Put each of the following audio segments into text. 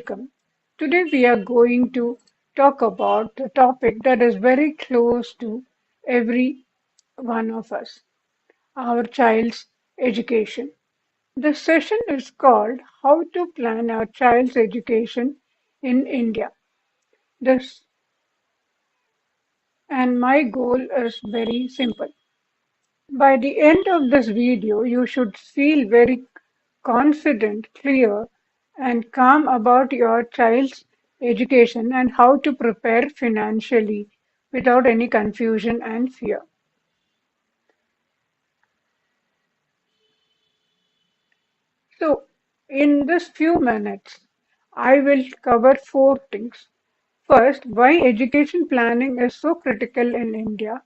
Today we are going to talk about a topic that is very close to every one of us, our child's education. This session is called How to Plan Our Child's Education in India. This and my goal is very simple. By the end of this video, you should feel very confident, clear, and calm about your child's education and how to prepare financially without any confusion and fear. So, in this few minutes, I will cover four things. First, why education planning is so critical in India,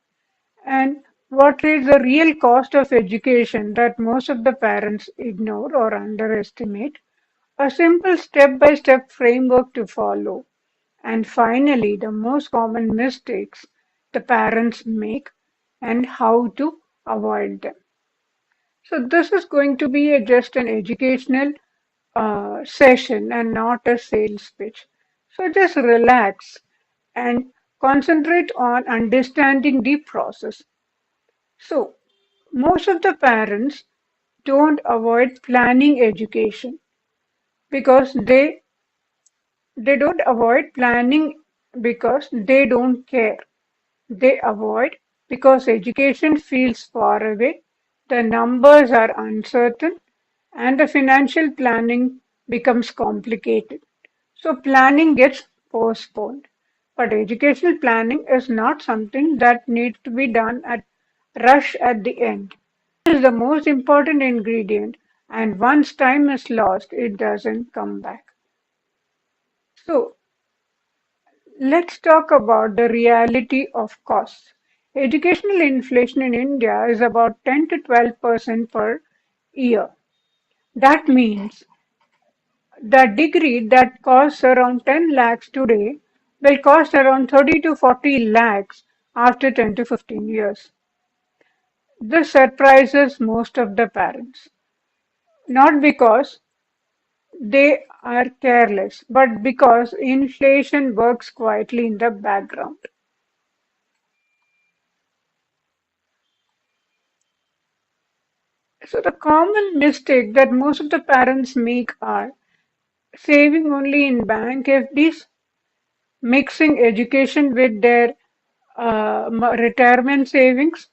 and what is the real cost of education that most of the parents ignore or underestimate. A simple step-by-step framework to follow. And finally, the most common mistakes the parents make and how to avoid them. So this is going to be just an educational session and not a sales pitch. So just relax and concentrate on understanding the process. So most of the parents don't avoid planning education because they don't avoid planning because they don't care. They avoid because education feels far away, the numbers are uncertain, and the financial planning becomes complicated. So planning gets postponed. But educational planning is not something that needs to be done at rush at the end. It is the most important ingredient, and once time is lost, it doesn't come back. So let's talk about the reality of costs. Educational inflation in India is about 10 to 12% per year. That means the degree that costs around 10 lakhs today will cost around 30 to 40 lakhs after 10 to 15 years. This surprises most of the parents, not because they are careless, but because inflation works quietly in the background. So the common mistake that most of the parents make are saving only in bank FDs, mixing education with their retirement savings.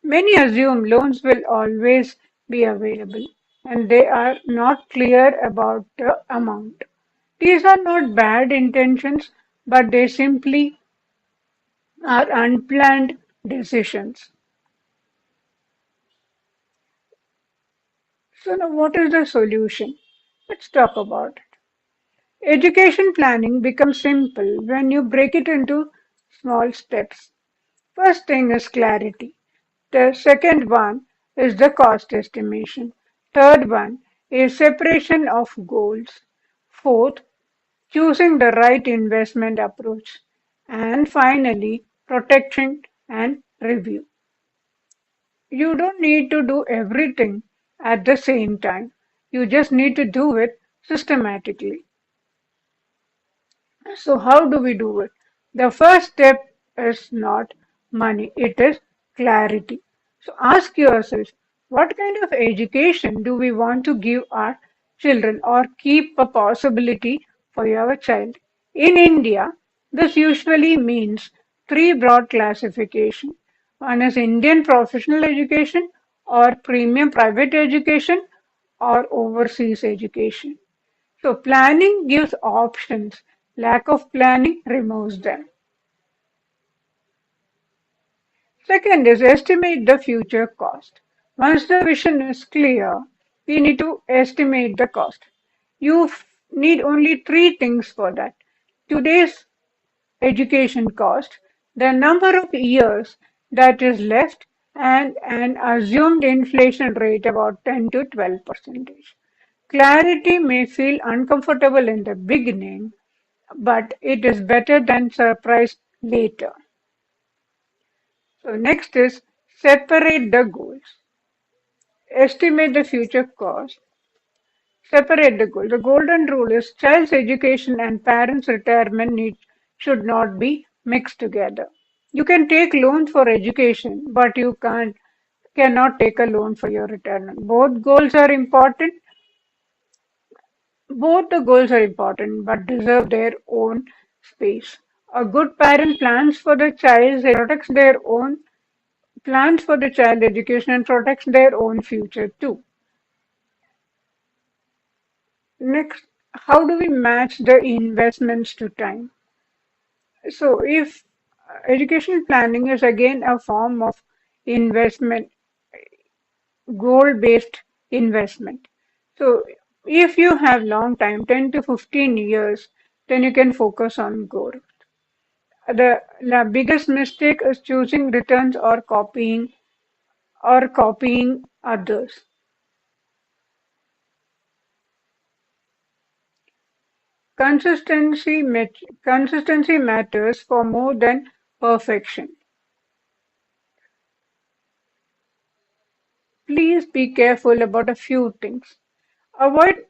Many assume loans will always be available and they are not clear about the amount. These are not bad intentions, but they simply are unplanned decisions. So now what is the solution? Let's talk about it. Education planning becomes simple when you break it into small steps. First thing is clarity. The second one is the cost estimation. Third one is separation of goals. Fourth, choosing the right investment approach. And finally, protection and review. You don't need to do everything at the same time. You just need to do it systematically. So how do we do it? The first step is not money, it is clarity. So ask yourself, what kind of education do we want to give our children or keep a possibility for your child? In India, this usually means three broad classification. One is Indian professional education or premium private education or overseas education. So planning gives options. Lack of planning removes them. Second is estimate the future cost. Once the vision is clear, we need to estimate the cost. You need only three things for that. Today's education cost, the number of years that is left, and an assumed inflation rate about 10 to 12%. Clarity may feel uncomfortable in the beginning, but it is better than surprise later. So next is separate the goals. Estimate the future cost. Separate the goal. The golden rule is child's education and parents' retirement needs should not be mixed together. You can take loans for education, but you cannot take a loan for your retirement. Both the goals are important but deserve their own space. A good parent plans for the child education and protects their own future too. Next, how do we match the investments to time? So, if education planning is again a form of investment, goal-based investment. So, if you have long time, 10 to 15 years, then you can focus on goal. The biggest mistake is choosing returns or copying others. Consistency matters for more than perfection. Please be careful about a few things. Avoid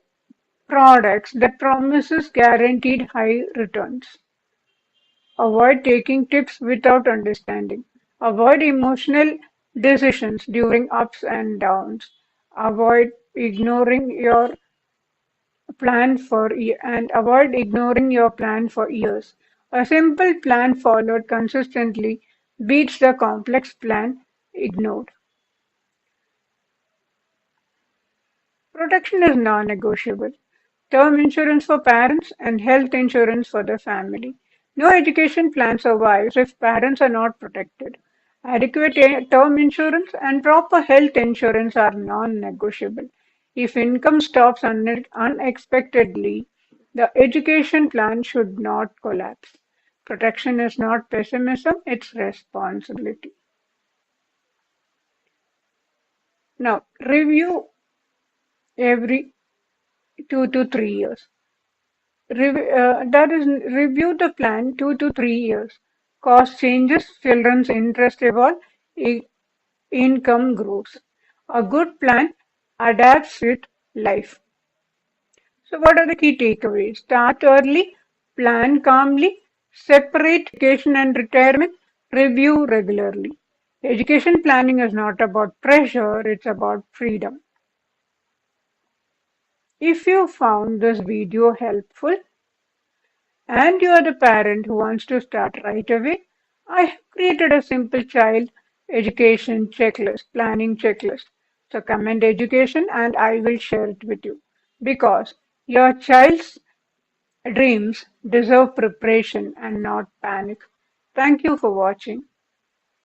products that promises guaranteed high returns. Avoid taking tips without understanding. Avoid emotional decisions during ups and downs. Avoid ignoring your avoid ignoring your plan for years. A simple plan followed consistently beats the complex plan ignored. Protection is non-negotiable. Term insurance for parents and health insurance for the family. No education plan survives if parents are not protected. Adequate term insurance and proper health insurance are non-negotiable. If income stops unexpectedly, the education plan should not collapse. Protection is not pessimism, it's responsibility. Now, review every 2 to 3 years. That is, review the plan 2 to 3 years. Cost changes, children's interest evolve, i- income grows. A good plan adapts with life. So, what are the key takeaways? Start early, plan calmly, separate education and retirement, review regularly. Education planning is not about pressure, it's about freedom. If you found this video helpful, and you are the parent who wants to start right away, I have created a simple child education checklist, planning checklist. So comment education and I will share it with you because your child's dreams deserve preparation and not panic. Thank you for watching.